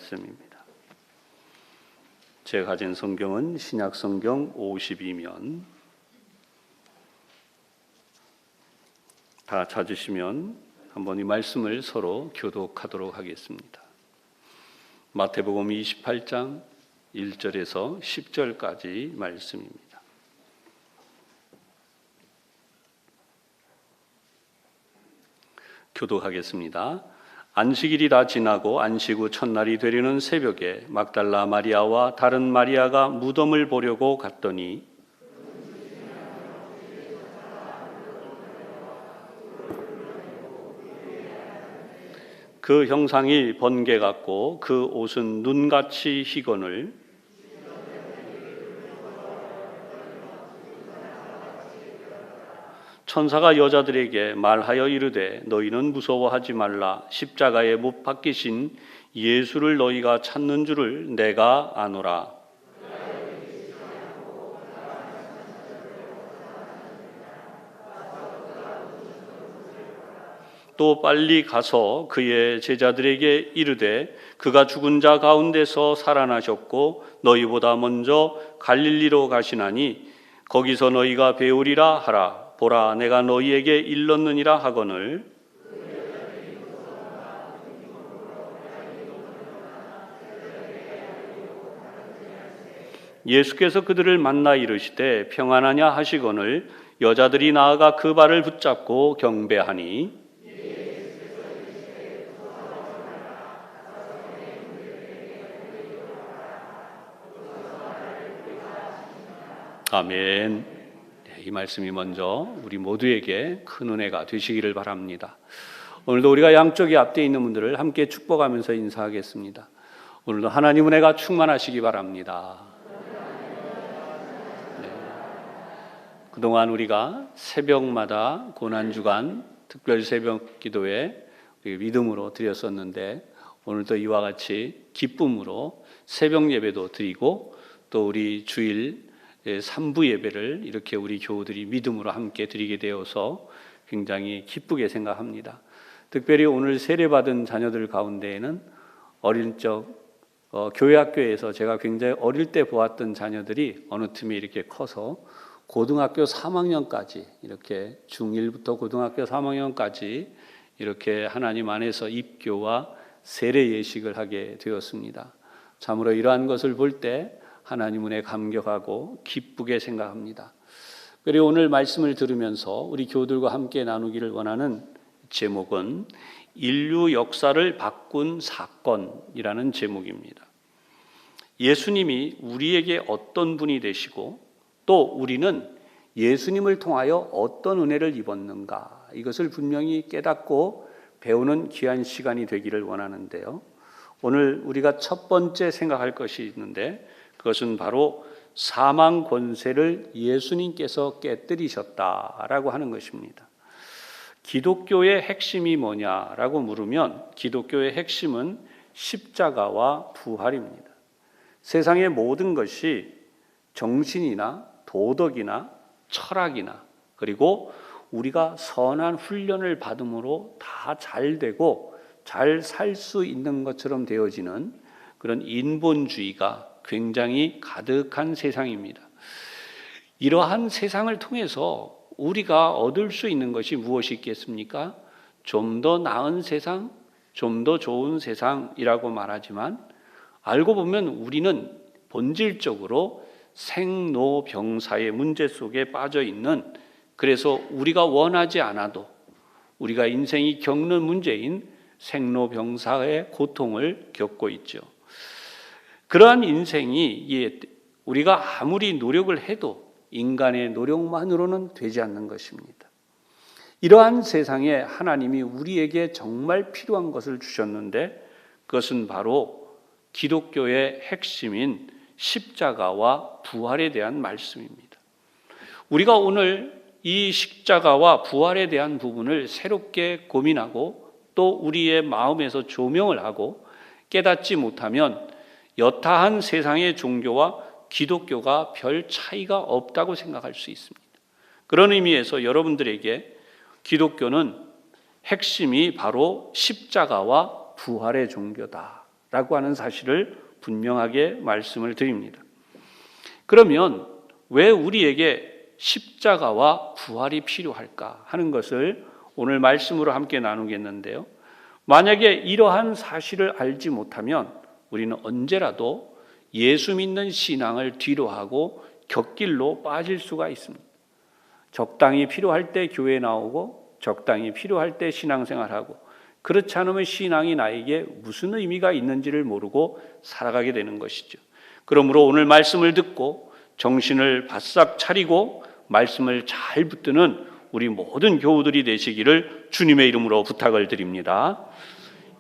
말씀입니다. 제가 가진 성경은 신약 성경 52면 다 찾으시면 한번 이 말씀을 서로 교독하도록 하겠습니다. 마태복음 28장 1절에서 10절까지 말씀입니다. 교독하겠습니다. 안식일이 다 지나고 안식 후 첫날이 되려는 새벽에 막달라 마리아와 다른 마리아가 무덤을 보려고 갔더니 그 형상이 번개 같고 그 옷은 눈같이 희거늘 천사가 여자들에게 말하여 이르되 너희는 무서워하지 말라. 십자가에 못 박히신 예수를 너희가 찾는 줄을 내가 아노라. 또 빨리 가서 그의 제자들에게 이르되 그가 죽은 자 가운데서 살아나셨고 너희보다 먼저 갈릴리로 가시나니 거기서 너희가 배우리라 하라. 보라, 내가 너희에게 일렀느니라 하거늘 예수께서 그들을 만나 이르시되 평안하냐 하시거늘 여자들이 나아가 그 발을 붙잡고 경배하니 아멘. 이 말씀이 먼저 우리 모두에게 큰 은혜가 되시기를 바랍니다. 오늘도 우리가 양쪽에 앞에 있는 분들을 함께 축복하면서 인사하겠습니다. 오늘도 하나님 은혜가 충만하시기 바랍니다. 네. 그동안 우리가 새벽마다 고난주간 특별 새벽 기도에 믿음으로 드렸었는데 오늘도 이와 같이 기쁨으로 새벽 예배도 드리고 또 우리 주일 3부 예배를 이렇게 우리 교우들이 믿음으로 함께 드리게 되어서 굉장히 기쁘게 생각합니다. 특별히 오늘 세례받은 자녀들 가운데에는 어릴 적 교회 학교에서 제가 굉장히 어릴 때 보았던 자녀들이 어느 틈에 이렇게 커서 고등학교 3학년까지 이렇게 중1부터 고등학교 3학년까지 이렇게 하나님 안에서 입교와 세례 예식을 하게 되었습니다. 참으로 이러한 것을 볼 때 하나님 은혜에 감격하고 기쁘게 생각합니다. 그리고 오늘 말씀을 들으면서 우리 교우들과 함께 나누기를 원하는 제목은 인류 역사를 바꾼 사건이라는 제목입니다. 예수님이 우리에게 어떤 분이 되시고 또 우리는 예수님을 통하여 어떤 은혜를 입었는가 이것을 분명히 깨닫고 배우는 귀한 시간이 되기를 원하는데요. 오늘 우리가 첫 번째 생각할 것이 있는데 그것은 바로 사망 권세를 예수님께서 깨뜨리셨다라고 하는 것입니다. 기독교의 핵심이 뭐냐라고 물으면 기독교의 핵심은 십자가와 부활입니다. 세상의 모든 것이 정신이나 도덕이나 철학이나 그리고 우리가 선한 훈련을 받음으로 다 잘 되고 잘 살 수 있는 것처럼 되어지는 그런 인본주의가 굉장히 가득한 세상입니다. 이러한 세상을 통해서 우리가 얻을 수 있는 것이 무엇이 있겠습니까? 좀 더 나은 세상, 좀 더 좋은 세상이라고 말하지만 알고 보면 우리는 본질적으로 생로병사의 문제 속에 빠져 있는 그래서 우리가 원하지 않아도 우리가 인생이 겪는 문제인 생로병사의 고통을 겪고 있죠. 그러한 인생이 우리가 아무리 노력을 해도 인간의 노력만으로는 되지 않는 것입니다. 이러한 세상에 하나님이 우리에게 정말 필요한 것을 주셨는데 그것은 바로 기독교의 핵심인 십자가와 부활에 대한 말씀입니다. 우리가 오늘 이 십자가와 부활에 대한 부분을 새롭게 고민하고 또 우리의 마음에서 조명을 하고 깨닫지 못하면 여타한 세상의 종교와 기독교가 별 차이가 없다고 생각할 수 있습니다. 그런 의미에서 여러분들에게 기독교는 핵심이 바로 십자가와 부활의 종교다. 라고 하는 사실을 분명하게 말씀을 드립니다. 그러면 왜 우리에게 십자가와 부활이 필요할까 하는 것을 오늘 말씀으로 함께 나누겠는데요. 만약에 이러한 사실을 알지 못하면 우리는 언제라도 예수 믿는 신앙을 뒤로하고 곁길로 빠질 수가 있습니다. 적당히 필요할 때 교회에 나오고 적당히 필요할 때 신앙생활하고 그렇지 않으면 신앙이 나에게 무슨 의미가 있는지를 모르고 살아가게 되는 것이죠. 그러므로 오늘 말씀을 듣고 정신을 바싹 차리고 말씀을 잘 붙드는 우리 모든 교우들이 되시기를 주님의 이름으로 부탁을 드립니다.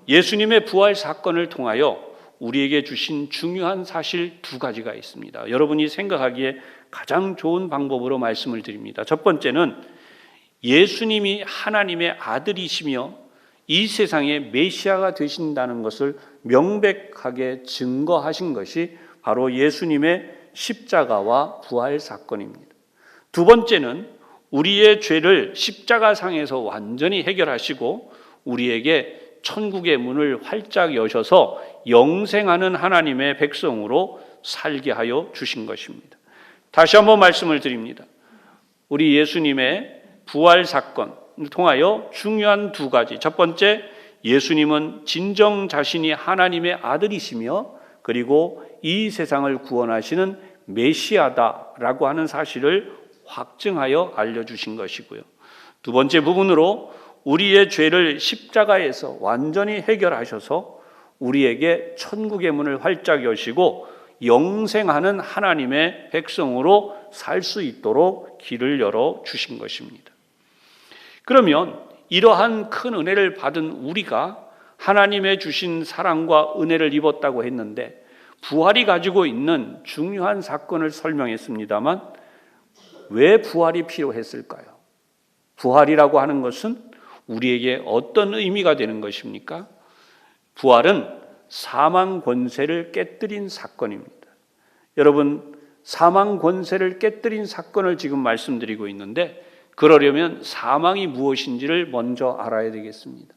예수님의 부활 사건을 통하여 우리에게 주신 중요한 사실 두 가지가 있습니다. 여러분이 생각하기에 가장 좋은 방법으로 말씀을 드립니다. 첫 번째는 예수님이 하나님의 아들이시며 이 세상의 메시아가 되신다는 것을 명백하게 증거하신 것이 바로 예수님의 십자가와 부활 사건입니다. 두 번째는 우리의 죄를 십자가상에서 완전히 해결하시고 우리에게 천국의 문을 활짝 여셔서 영생하는 하나님의 백성으로 살게 하여 주신 것입니다. 다시 한번 말씀을 드립니다. 우리 예수님의 부활 사건을 통하여 중요한 두 가지. 첫 번째, 예수님은 진정 자신이 하나님의 아들이시며 그리고 이 세상을 구원하시는 메시아다라고 하는 사실을 확증하여 알려주신 것이고요. 두 번째 부분으로 우리의 죄를 십자가에서 완전히 해결하셔서 우리에게 천국의 문을 활짝 여시고 영생하는 하나님의 백성으로 살 수 있도록 길을 열어 주신 것입니다. 그러면 이러한 큰 은혜를 받은 우리가 하나님의 주신 사랑과 은혜를 입었다고 했는데 부활이 가지고 있는 중요한 사건을 설명했습니다만 왜 부활이 필요했을까요? 부활이라고 하는 것은 우리에게 어떤 의미가 되는 것입니까? 부활은 사망 권세를 깨뜨린 사건입니다. 여러분, 사망 권세를 깨뜨린 사건을 지금 말씀드리고 있는데 그러려면 사망이 무엇인지를 먼저 알아야 되겠습니다.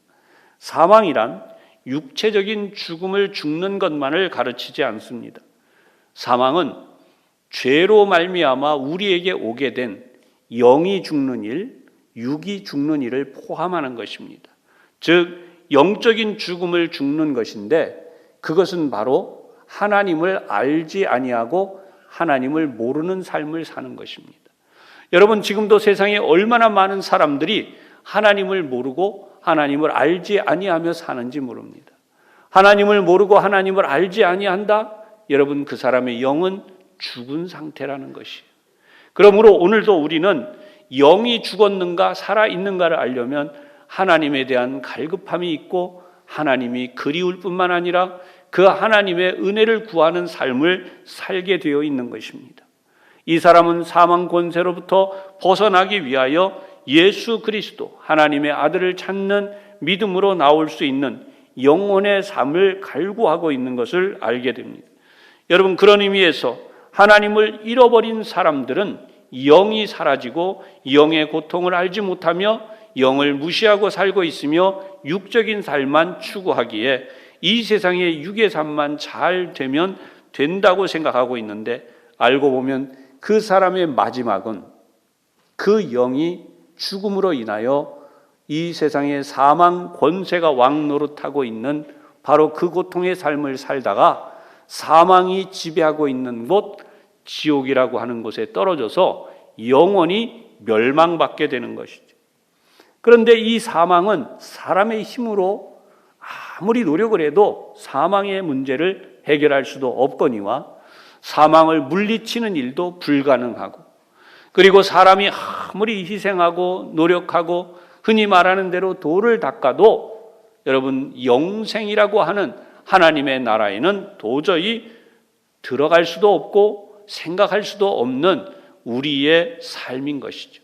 사망이란 육체적인 죽음을 죽는 것만을 가르치지 않습니다. 사망은 죄로 말미암아 우리에게 오게 된 영이 죽는 일, 육이 죽는 일을 포함하는 것입니다. 즉 영적인 죽음을 죽는 것인데 그것은 바로 하나님을 알지 아니하고 하나님을 모르는 삶을 사는 것입니다. 여러분, 지금도 세상에 얼마나 많은 사람들이 하나님을 모르고 하나님을 알지 아니하며 사는지 모릅니다. 하나님을 모르고 하나님을 알지 아니한다? 여러분, 그 사람의 영은 죽은 상태라는 것이에요. 그러므로 오늘도 우리는 영이 죽었는가 살아있는가를 알려면 하나님에 대한 갈급함이 있고 하나님이 그리울 뿐만 아니라 그 하나님의 은혜를 구하는 삶을 살게 되어 있는 것입니다. 이 사람은 사망 권세로부터 벗어나기 위하여 예수 그리스도 하나님의 아들을 찾는 믿음으로 나올 수 있는 영혼의 삶을 갈구하고 있는 것을 알게 됩니다. 여러분, 그런 의미에서 하나님을 잃어버린 사람들은 영이 사라지고 영의 고통을 알지 못하며 영을 무시하고 살고 있으며 육적인 삶만 추구하기에 이 세상의 육의 삶만 잘 되면 된다고 생각하고 있는데 알고 보면 그 사람의 마지막은 그 영이 죽음으로 인하여 이 세상의 사망 권세가 왕노릇하고 있는 바로 그 고통의 삶을 살다가 사망이 지배하고 있는 곳 지옥이라고 하는 곳에 떨어져서 영원히 멸망받게 되는 것이죠. 그런데 이 사망은 사람의 힘으로 아무리 노력을 해도 사망의 문제를 해결할 수도 없거니와 사망을 물리치는 일도 불가능하고 그리고 사람이 아무리 희생하고 노력하고 흔히 말하는 대로 돌을 닦아도 여러분 영생이라고 하는 하나님의 나라에는 도저히 들어갈 수도 없고 생각할 수도 없는 우리의 삶인 것이죠.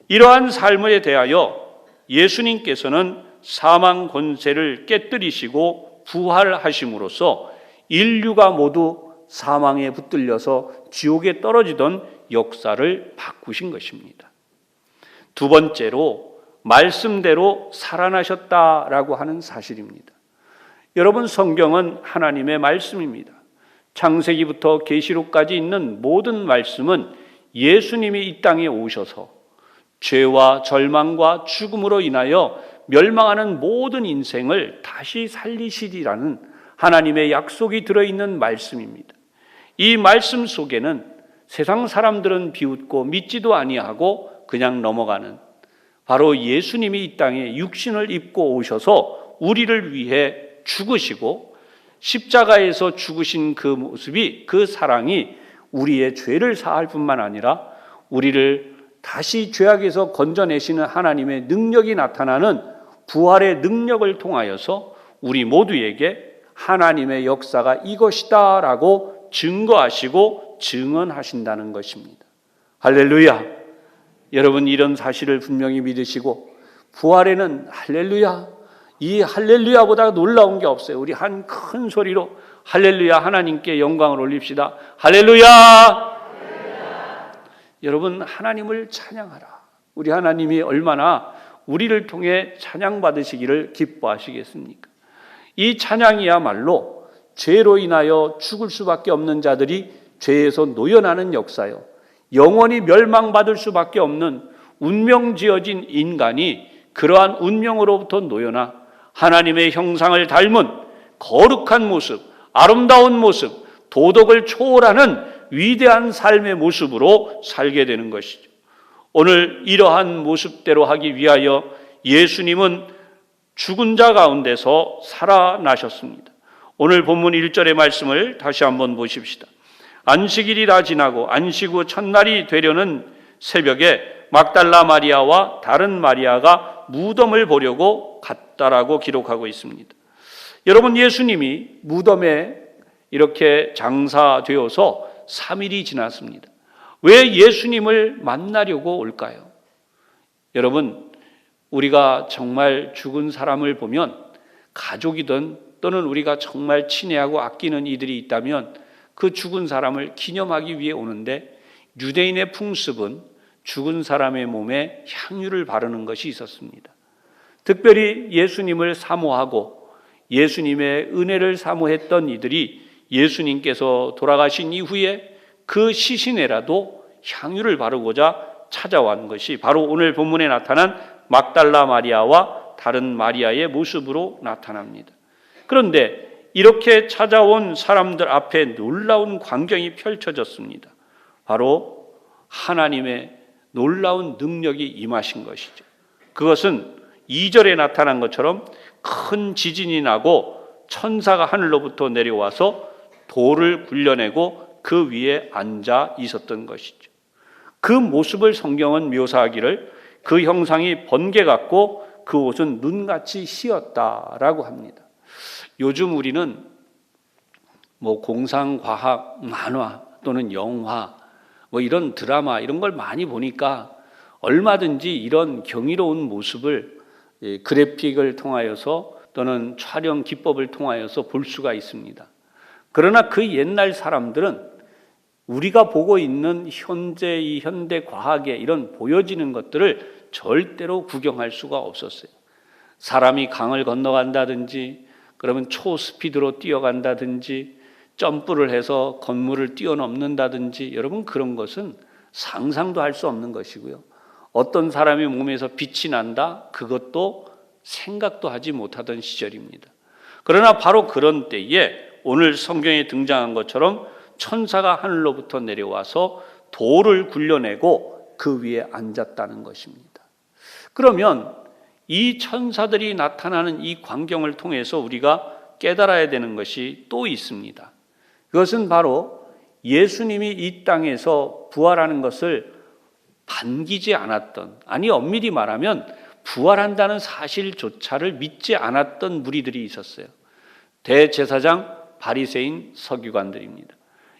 이러한 삶에 대하여 예수님께서는 사망 권세를 깨뜨리시고 부활하심으로써 인류가 모두 사망에 붙들려서 지옥에 떨어지던 역사를 바꾸신 것입니다. 두 번째로 말씀대로 살아나셨다라고 하는 사실입니다. 여러분, 성경은 하나님의 말씀입니다. 창세기부터 계시록까지 있는 모든 말씀은 예수님이 이 땅에 오셔서 죄와 절망과 죽음으로 인하여 멸망하는 모든 인생을 다시 살리시리라는 하나님의 약속이 들어있는 말씀입니다. 이 말씀 속에는 세상 사람들은 비웃고 믿지도 아니하고 그냥 넘어가는 바로 예수님이 이 땅에 육신을 입고 오셔서 우리를 위해 죽으시고 십자가에서 죽으신 그 모습이, 그 사랑이 우리의 죄를 사할 뿐만 아니라 우리를 다시 죄악에서 건져내시는 하나님의 능력이 나타나는 부활의 능력을 통하여서 우리 모두에게 하나님의 역사가 이것이다 라고 증거하시고 증언하신다는 것입니다. 할렐루야! 여러분, 이런 사실을 분명히 믿으시고 부활에는 할렐루야, 이 할렐루야보다 놀라운 게 없어요. 우리 한 큰 소리로 할렐루야, 하나님께 영광을 올립시다. 할렐루야! 할렐루야! 여러분, 하나님을 찬양하라. 우리 하나님이 얼마나 우리를 통해 찬양받으시기를 기뻐하시겠습니까? 이 찬양이야말로 죄로 인하여 죽을 수밖에 없는 자들이 죄에서 노여나는 역사요, 영원히 멸망받을 수밖에 없는 운명지어진 인간이 그러한 운명으로부터 노여나 하나님의 형상을 닮은 거룩한 모습, 아름다운 모습, 도덕을 초월하는 위대한 삶의 모습으로 살게 되는 것이죠. 오늘 이러한 모습대로 하기 위하여 예수님은 죽은 자 가운데서 살아나셨습니다. 오늘 본문 1절의 말씀을 다시 한번 보십시다. 안식일이 다 지나고 안식 후 첫날이 되려는 새벽에 막달라 마리아와 다른 마리아가 무덤을 보려고 갔다라고 기록하고 있습니다. 여러분, 예수님이 무덤에 이렇게 장사되어서 3일이 지났습니다. 왜 예수님을 만나려고 올까요? 여러분, 우리가 정말 죽은 사람을 보면 가족이든 또는 우리가 정말 친애하고 아끼는 이들이 있다면 그 죽은 사람을 기념하기 위해 오는데, 유대인의 풍습은 죽은 사람의 몸에 향유를 바르는 것이 있었습니다. 특별히 예수님을 사모하고 예수님의 은혜를 사모했던 이들이 예수님께서 돌아가신 이후에 그 시신에라도 향유를 바르고자 찾아온 것이 바로 오늘 본문에 나타난 막달라 마리아와 다른 마리아의 모습으로 나타납니다. 그런데 이렇게 찾아온 사람들 앞에 놀라운 광경이 펼쳐졌습니다. 바로 하나님의 놀라운 능력이 임하신 것이죠. 그것은 2절에 나타난 것처럼 큰 지진이 나고 천사가 하늘로부터 내려와서 돌을 굴려내고 그 위에 앉아 있었던 것이죠. 그 모습을 성경은 묘사하기를 그 형상이 번개 같고 그 옷은 눈같이 희었다라고 합니다. 요즘 우리는 공상과학 만화 또는 영화 이런 드라마 이런 걸 많이 보니까 얼마든지 이런 경이로운 모습을 그래픽을 통하여서 또는 촬영 기법을 통하여서 볼 수가 있습니다. 그러나 그 옛날 사람들은 우리가 보고 있는 현재 이 현대 과학에 이런 보여지는 것들을 절대로 구경할 수가 없었어요. 사람이 강을 건너간다든지 그러면 초스피드로 뛰어간다든지 점프를 해서 건물을 뛰어넘는다든지, 여러분, 그런 것은 상상도 할 수 없는 것이고요. 어떤 사람의 몸에서 빛이 난다? 그것도 생각도 하지 못하던 시절입니다. 그러나 바로 그런 때에 오늘 성경에 등장한 것처럼 천사가 하늘로부터 내려와서 돌을 굴려내고 그 위에 앉았다는 것입니다. 그러면 이 천사들이 나타나는 이 광경을 통해서 우리가 깨달아야 되는 것이 또 있습니다. 그것은 바로 예수님이 이 땅에서 부활하는 것을 반기지 않았던, 아니 엄밀히 말하면 부활한다는 사실조차를 믿지 않았던 무리들이 있었어요. 대제사장, 바리새인, 서기관들입니다.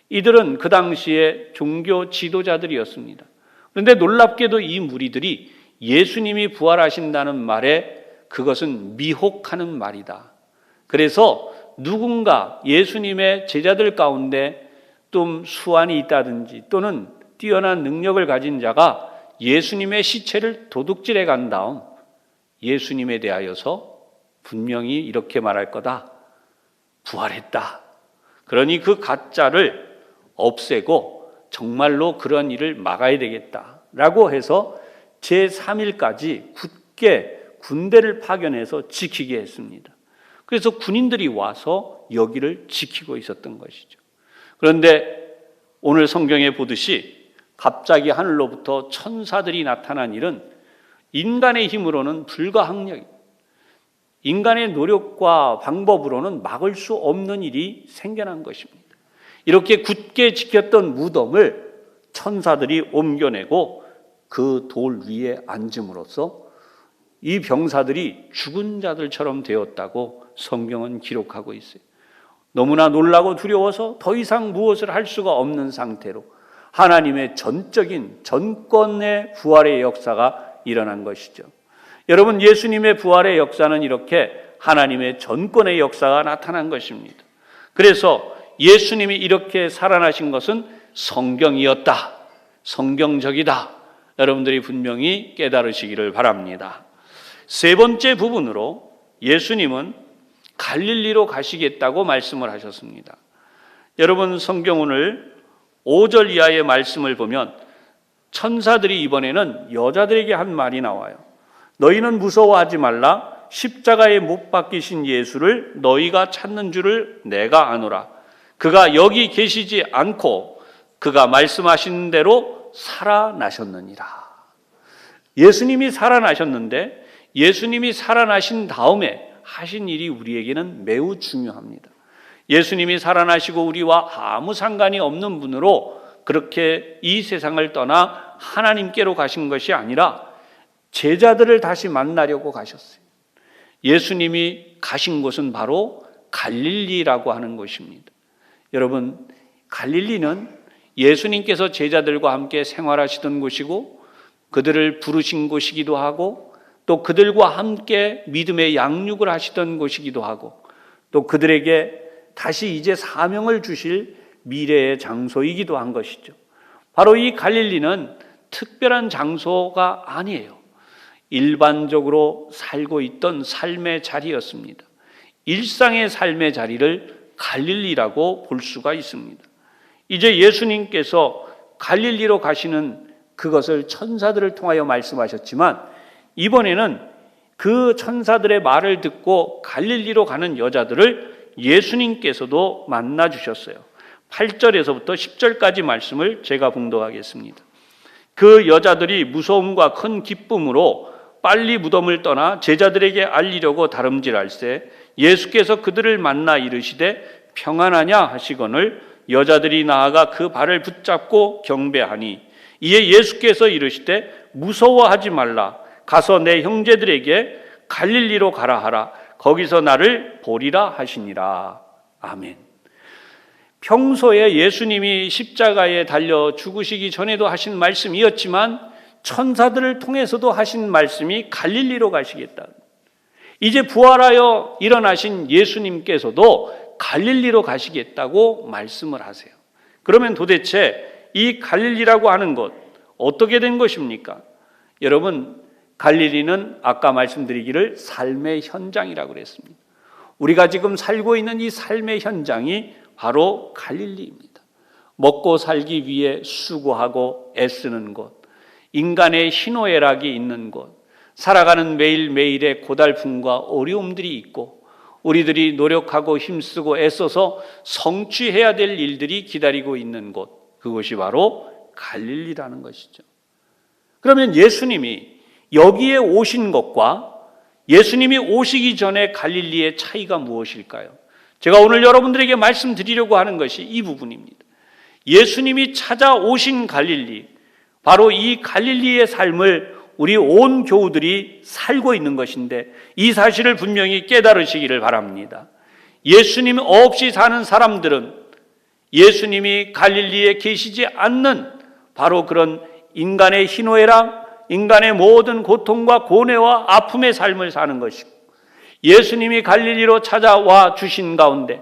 이들은 그 당시에 종교 지도자들이었습니다. 그런데 놀랍게도 이 무리들이 예수님이 부활하신다는 말에 그것은 미혹하는 말이다. 그래서 누군가 예수님의 제자들 가운데 좀 수완이 있다든지 또는 뛰어난 능력을 가진 자가 예수님의 시체를 도둑질해 간 다음 예수님에 대하여서 분명히 이렇게 말할 거다. 부활했다. 그러니 그 가짜를 없애고 정말로 그런 일을 막아야 되겠다라고 해서 제3일까지 굳게 군대를 파견해서 지키게 했습니다. 그래서 군인들이 와서 여기를 지키고 있었던 것이죠. 그런데 오늘 성경에 보듯이 갑자기 하늘로부터 천사들이 나타난 일은 인간의 힘으로는 불가항력입니다. 인간의 노력과 방법으로는 막을 수 없는 일이 생겨난 것입니다. 이렇게 굳게 지켰던 무덤을 천사들이 옮겨내고 그 돌 위에 앉음으로써 이 병사들이 죽은 자들처럼 되었다고 성경은 기록하고 있어요. 너무나 놀라고 두려워서 더 이상 무엇을 할 수가 없는 상태로 하나님의 전적인 전권의 부활의 역사가 일어난 것이죠. 여러분, 예수님의 부활의 역사는 이렇게 하나님의 전권의 역사가 나타난 것입니다. 그래서 예수님이 이렇게 살아나신 것은 성경이었다, 성경적이다. 여러분들이 분명히 깨달으시기를 바랍니다. 세 번째 부분으로 예수님은 갈릴리로 가시겠다고 말씀을 하셨습니다. 여러분, 성경 오늘 5절 이하의 말씀을 보면 천사들이 이번에는 여자들에게 한 말이 나와요. 너희는 무서워하지 말라. 십자가에 못 박히신 예수를 너희가 찾는 줄을 내가 아노라. 그가 여기 계시지 않고 그가 말씀하신 대로 살아나셨느니라. 예수님이 살아나셨는데 예수님이 살아나신 다음에 하신 일이 우리에게는 매우 중요합니다. 예수님이 살아나시고 우리와 아무 상관이 없는 분으로 그렇게 이 세상을 떠나 하나님께로 가신 것이 아니라 제자들을 다시 만나려고 가셨어요. 예수님이 가신 곳은 바로 갈릴리라고 하는 곳입니다. 여러분, 갈릴리는 예수님께서 제자들과 함께 생활하시던 곳이고 그들을 부르신 곳이기도 하고 또 그들과 함께 믿음의 양육을 하시던 곳이기도 하고 또 그들에게 다시 이제 사명을 주실 미래의 장소이기도 한 것이죠. 바로 이 갈릴리는 특별한 장소가 아니에요. 일반적으로 살고 있던 삶의 자리였습니다. 일상의 삶의 자리를 갈릴리라고 볼 수가 있습니다. 이제 예수님께서 갈릴리로 가시는 그것을 천사들을 통하여 말씀하셨지만 이번에는 그 천사들의 말을 듣고 갈릴리로 가는 여자들을 예수님께서도 만나 주셨어요. 8절에서부터 10절까지 말씀을 제가 봉독하겠습니다. 그 여자들이 무서움과 큰 기쁨으로 빨리 무덤을 떠나 제자들에게 알리려고 다름질할세 예수께서 그들을 만나 이르시되 평안하냐 하시거늘 여자들이 나아가 그 발을 붙잡고 경배하니 이에 예수께서 이르시되 무서워하지 말라 가서 내 형제들에게 갈릴리로 가라 하라 거기서 나를 보리라 하시니라. 아멘. 평소에 예수님이 십자가에 달려 죽으시기 전에도 하신 말씀이었지만 천사들을 통해서도 하신 말씀이 갈릴리로 가시겠다. 이제 부활하여 일어나신 예수님께서도 갈릴리로 가시겠다고 말씀을 하세요. 그러면 도대체 이 갈릴리라고 하는 것 어떻게 된 것입니까? 여러분, 갈릴리는 아까 말씀드리기를 삶의 현장이라고 그랬습니다. 우리가 지금 살고 있는 이 삶의 현장이 바로 갈릴리입니다. 먹고 살기 위해 수고하고 애쓰는 곳, 인간의 희노애락이 있는 곳, 살아가는 매일매일의 고달픔과 어려움들이 있고 우리들이 노력하고 힘쓰고 애써서 성취해야 될 일들이 기다리고 있는 곳, 그것이 바로 갈릴리라는 것이죠. 그러면 예수님이 여기에 오신 것과 예수님이 오시기 전에 갈릴리의 차이가 무엇일까요? 제가 오늘 여러분들에게 말씀드리려고 하는 것이 이 부분입니다. 예수님이 찾아오신 갈릴리, 바로 이 갈릴리의 삶을 우리 온 교우들이 살고 있는 것인데 이 사실을 분명히 깨달으시기를 바랍니다. 예수님 없이 사는 사람들은 예수님이 갈릴리에 계시지 않는 바로 그런 인간의 희노애락, 인간의 모든 고통과 고뇌와 아픔의 삶을 사는 것이고 예수님이 갈릴리로 찾아와 주신 가운데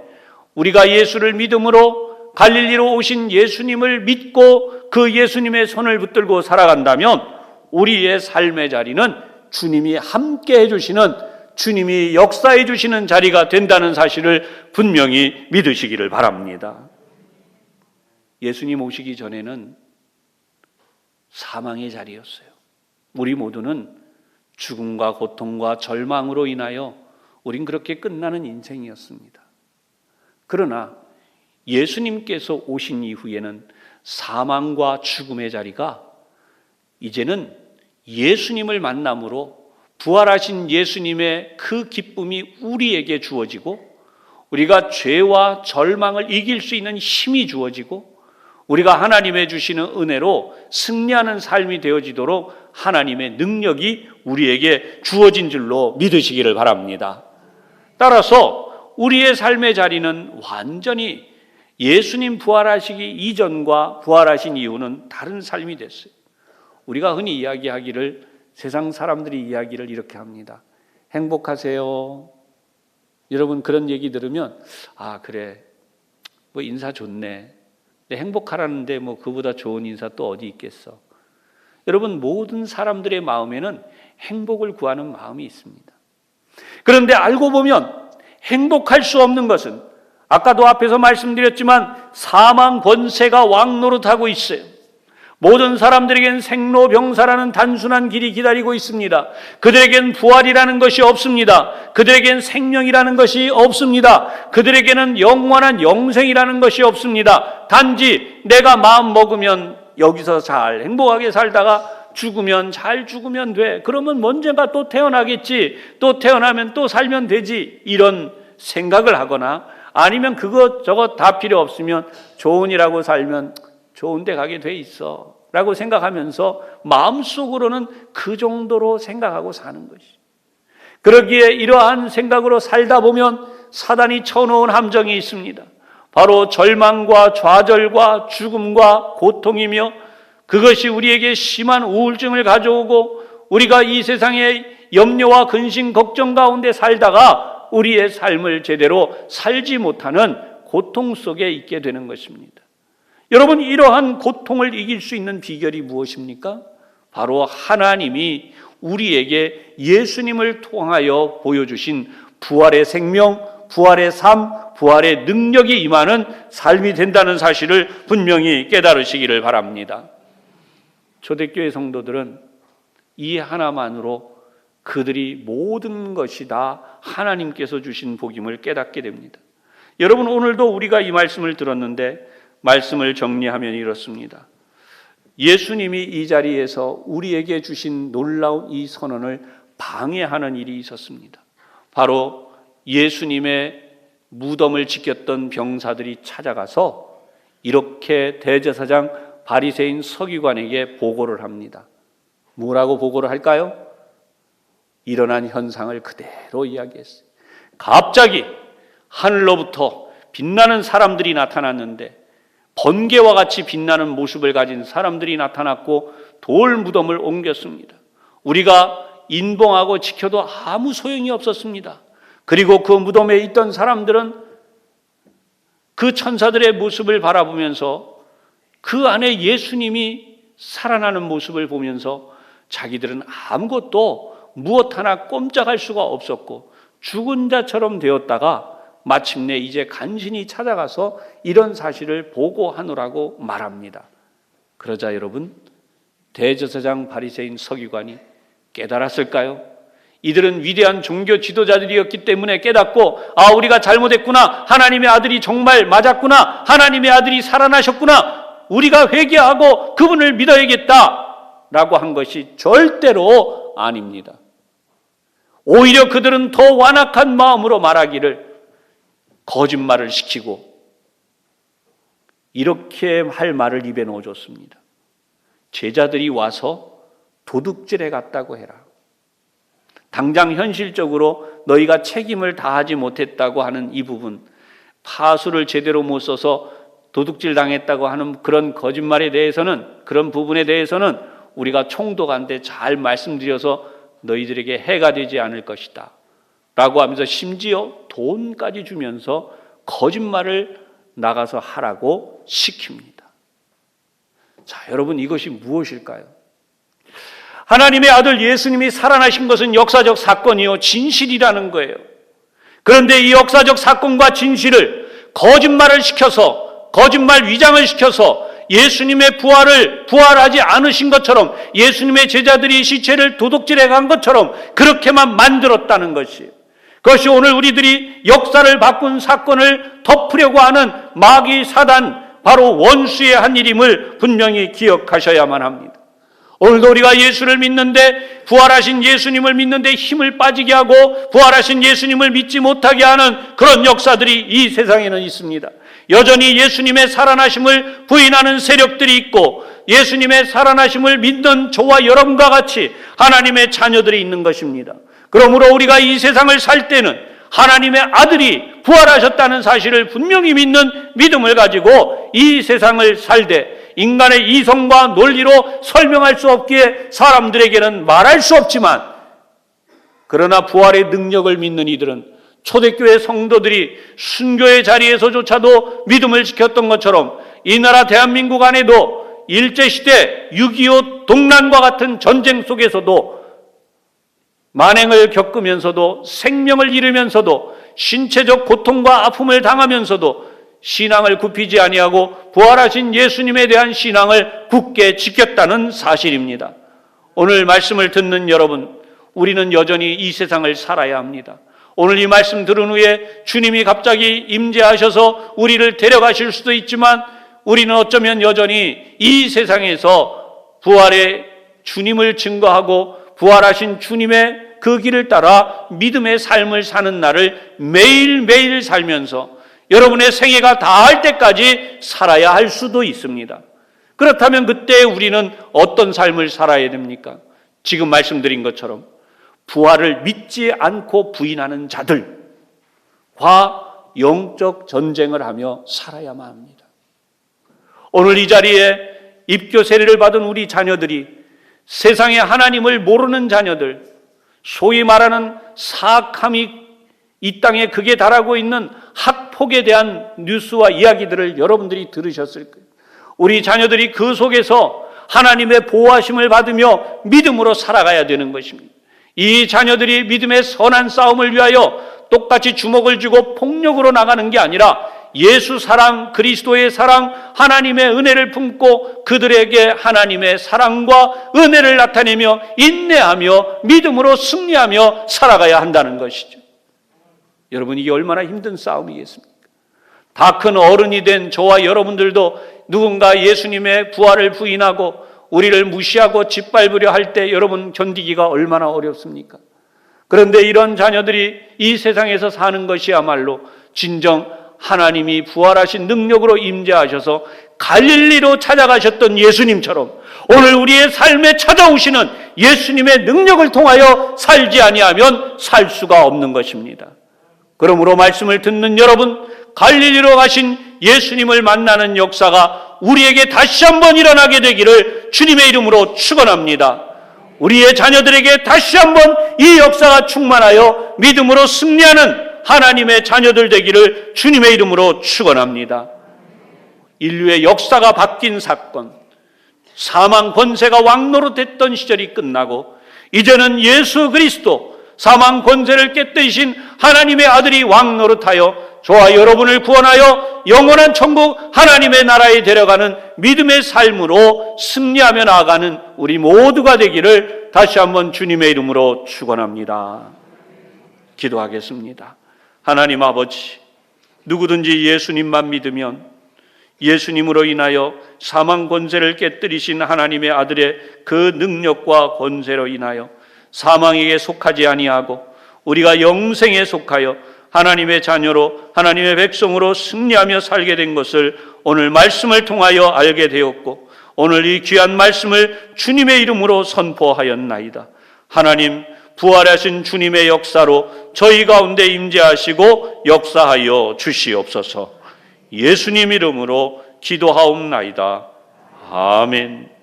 우리가 예수를 믿음으로 갈릴리로 오신 예수님을 믿고 그 예수님의 손을 붙들고 살아간다면 우리의 삶의 자리는 주님이 함께 해주시는 주님이 역사해 주시는 자리가 된다는 사실을 분명히 믿으시기를 바랍니다. 예수님 오시기 전에는 사망의 자리였어요. 우리 모두는 죽음과 고통과 절망으로 인하여 우린 그렇게 끝나는 인생이었습니다. 그러나 예수님께서 오신 이후에는 사망과 죽음의 자리가 이제는 예수님을 만남으로 부활하신 예수님의 그 기쁨이 우리에게 주어지고 우리가 죄와 절망을 이길 수 있는 힘이 주어지고 우리가 하나님의 주시는 은혜로 승리하는 삶이 되어지도록 하나님의 능력이 우리에게 주어진 줄로 믿으시기를 바랍니다. 따라서 우리의 삶의 자리는 완전히 예수님 부활하시기 이전과 부활하신 이후는 다른 삶이 됐어요. 우리가 흔히 이야기하기를, 세상 사람들이 이야기를 이렇게 합니다. 행복하세요. 여러분 그런 얘기 들으면 아 그래 뭐 인사 좋네. 행복하라는데 뭐 그보다 좋은 인사 또 어디 있겠어. 여러분 모든 사람들의 마음에는 행복을 구하는 마음이 있습니다. 그런데 알고 보면 행복할 수 없는 것은 아까도 앞에서 말씀드렸지만 사망 권세가 왕노릇하고 있어요. 모든 사람들에겐 생로병사라는 단순한 길이 기다리고 있습니다. 그들에겐 부활이라는 것이 없습니다. 그들에겐 생명이라는 것이 없습니다. 그들에게는 영원한 영생이라는 것이 없습니다. 단지 내가 마음 먹으면 여기서 잘 행복하게 살다가 죽으면 잘 죽으면 돼. 그러면 언젠가 또 태어나겠지. 또 태어나면 또 살면 되지. 이런 생각을 하거나 아니면 그것 저것 다 필요 없으면 좋은이라고 살면 좋은 데 가게 돼 있어 라고 생각하면서 마음속으로는 그 정도로 생각하고 사는 것이. 그러기에 이러한 생각으로 살다 보면 사단이 쳐놓은 함정이 있습니다. 바로 절망과 좌절과 죽음과 고통이며 그것이 우리에게 심한 우울증을 가져오고 우리가 이 세상의 염려와 근심 걱정 가운데 살다가 우리의 삶을 제대로 살지 못하는 고통 속에 있게 되는 것입니다. 여러분 이러한 고통을 이길 수 있는 비결이 무엇입니까? 바로 하나님이 우리에게 예수님을 통하여 보여주신 부활의 생명, 부활의 삶, 부활의 능력이 임하는 삶이 된다는 사실을 분명히 깨달으시기를 바랍니다. 초대교회 성도들은 이 하나만으로 그들이 모든 것이 다 하나님께서 주신 복임을 깨닫게 됩니다. 여러분 오늘도 우리가 이 말씀을 들었는데 말씀을 정리하면 이렇습니다. 예수님이 이 자리에서 우리에게 주신 놀라운 이 선언을 방해하는 일이 있었습니다. 바로 예수님의 무덤을 지켰던 병사들이 찾아가서 이렇게 대제사장 바리새인 서기관에게 보고를 합니다. 뭐라고 보고를 할까요? 일어난 현상을 그대로 이야기했어요. 갑자기 하늘로부터 빛나는 사람들이 나타났는데 번개와 같이 빛나는 모습을 가진 사람들이 나타났고 돌 무덤을 옮겼습니다. 우리가 인봉하고 지켜도 아무 소용이 없었습니다. 그리고 그 무덤에 있던 사람들은 그 천사들의 모습을 바라보면서 그 안에 예수님이 살아나는 모습을 보면서 자기들은 아무것도 무엇 하나 꼼짝할 수가 없었고 죽은 자처럼 되었다가 마침내 이제 간신히 찾아가서 이런 사실을 보고하노라고 말합니다. 그러자 여러분 대제사장 바리새인 서기관이 깨달았을까요? 이들은 위대한 종교 지도자들이었기 때문에 깨닫고 아 우리가 잘못했구나. 하나님의 아들이 정말 맞았구나. 하나님의 아들이 살아나셨구나. 우리가 회개하고 그분을 믿어야겠다 라고 한 것이 절대로 아닙니다. 오히려 그들은 더 완악한 마음으로 말하기를 거짓말을 시키고 이렇게 할 말을 입에 넣어줬습니다. 제자들이 와서 도둑질해 갔다고 해라. 당장 현실적으로 너희가 책임을 다하지 못했다고 하는 이 부분, 파수를 제대로 못 써서 도둑질 당했다고 하는 그런 거짓말에 대해서는, 그런 부분에 대해서는 우리가 총독한테 잘 말씀드려서 너희들에게 해가 되지 않을 것이다 라고 하면서 심지어 돈까지 주면서 거짓말을 나가서 하라고 시킵니다. 자, 여러분 이것이 무엇일까요? 하나님의 아들 예수님이 살아나신 것은 역사적 사건이요 진실이라는 거예요. 그런데 이 역사적 사건과 진실을 거짓말을 시켜서, 거짓말 위장을 시켜서 예수님의 부활하지 않으신 것처럼, 예수님의 제자들이 시체를 도둑질해 간 것처럼 그렇게만 만들었다는 것이에요. 그것이 오늘 우리들이 역사를 바꾼 사건을 덮으려고 하는 마귀 사단, 바로 원수의 한 일임을 분명히 기억하셔야만 합니다. 오늘도 우리가 예수를 믿는데, 부활하신 예수님을 믿는데 힘을 빠지게 하고 부활하신 예수님을 믿지 못하게 하는 그런 역사들이 이 세상에는 있습니다. 여전히 예수님의 살아나심을 부인하는 세력들이 있고, 예수님의 살아나심을 믿는 저와 여러분과 같이 하나님의 자녀들이 있는 것입니다. 그러므로 우리가 이 세상을 살 때는 하나님의 아들이 부활하셨다는 사실을 분명히 믿는 믿음을 가지고 이 세상을 살되, 인간의 이성과 논리로 설명할 수 없기에 사람들에게는 말할 수 없지만, 그러나 부활의 능력을 믿는 이들은 초대교회 성도들이 순교의 자리에서조차도 믿음을 지켰던 것처럼 이 나라 대한민국 안에도 일제시대 6.25 동란과 같은 전쟁 속에서도 만행을 겪으면서도, 생명을 잃으면서도, 신체적 고통과 아픔을 당하면서도 신앙을 굽히지 아니하고 부활하신 예수님에 대한 신앙을 굳게 지켰다는 사실입니다. 오늘 말씀을 듣는 여러분, 우리는 여전히 이 세상을 살아야 합니다. 오늘 이 말씀 들은 후에 주님이 갑자기 임재하셔서 우리를 데려가실 수도 있지만, 우리는 어쩌면 여전히 이 세상에서 부활의 주님을 증거하고 부활하신 주님의 그 길을 따라 믿음의 삶을 사는 날을 매일매일 살면서 여러분의 생애가 다할 때까지 살아야 할 수도 있습니다. 그렇다면 그때 우리는 어떤 삶을 살아야 됩니까? 지금 말씀드린 것처럼 부활을 믿지 않고 부인하는 자들과 영적 전쟁을 하며 살아야만 합니다. 오늘 이 자리에 입교 세례를 받은 우리 자녀들이, 세상에 하나님을 모르는 자녀들, 소위 말하는 사악함이 이 땅에 극에 달하고 있는 학폭에 대한 뉴스와 이야기들을 여러분들이 들으셨을 거예요. 우리 자녀들이 그 속에서 하나님의 보호하심을 받으며 믿음으로 살아가야 되는 것입니다. 이 자녀들이 믿음의 선한 싸움을 위하여 똑같이 주먹을 쥐고 폭력으로 나가는 게 아니라 예수 사랑, 그리스도의 사랑, 하나님의 은혜를 품고 그들에게 하나님의 사랑과 은혜를 나타내며 인내하며 믿음으로 승리하며 살아가야 한다는 것이죠. 여러분, 이게 얼마나 힘든 싸움이겠습니까? 다 큰 어른이 된 저와 여러분들도 누군가 예수님의 부활을 부인하고 우리를 무시하고 짓밟으려 할 때 여러분 견디기가 얼마나 어렵습니까? 그런데 이런 자녀들이 이 세상에서 사는 것이야말로 진정 하나님이 부활하신 능력으로 임재하셔서 갈릴리로 찾아가셨던 예수님처럼 오늘 우리의 삶에 찾아오시는 예수님의 능력을 통하여 살지 아니하면 살 수가 없는 것입니다. 그러므로 말씀을 듣는 여러분, 갈릴리로 가신 예수님을 만나는 역사가 우리에게 다시 한번 일어나게 되기를 주님의 이름으로 축원합니다. 우리의 자녀들에게 다시 한번 이 역사가 충만하여 믿음으로 승리하는 하나님의 자녀들 되기를 주님의 이름으로 축원합니다. 인류의 역사가 바뀐 사건, 사망 권세가 왕노릇했던 시절이 끝나고 이제는 예수 그리스도, 사망 권세를 깨뜨리신 하나님의 아들이 왕노릇하여 저와 여러분을 구원하여 영원한 천국 하나님의 나라에 데려가는 믿음의 삶으로 승리하며 나아가는 우리 모두가 되기를 다시 한번 주님의 이름으로 축원합니다. 기도하겠습니다. 하나님 아버지, 누구든지 예수님만 믿으면 예수님으로 인하여 사망 권세를 깨뜨리신 하나님의 아들의 그 능력과 권세로 인하여 사망에게 속하지 아니하고 우리가 영생에 속하여 하나님의 자녀로 하나님의 백성으로 승리하며 살게 된 것을 오늘 말씀을 통하여 알게 되었고 오늘 이 귀한 말씀을 주님의 이름으로 선포하였나이다. 하나님, 부활하신 주님의 역사로 저희 가운데 임재하시고 역사하여 주시옵소서. 예수님 이름으로 기도하옵나이다. 아멘.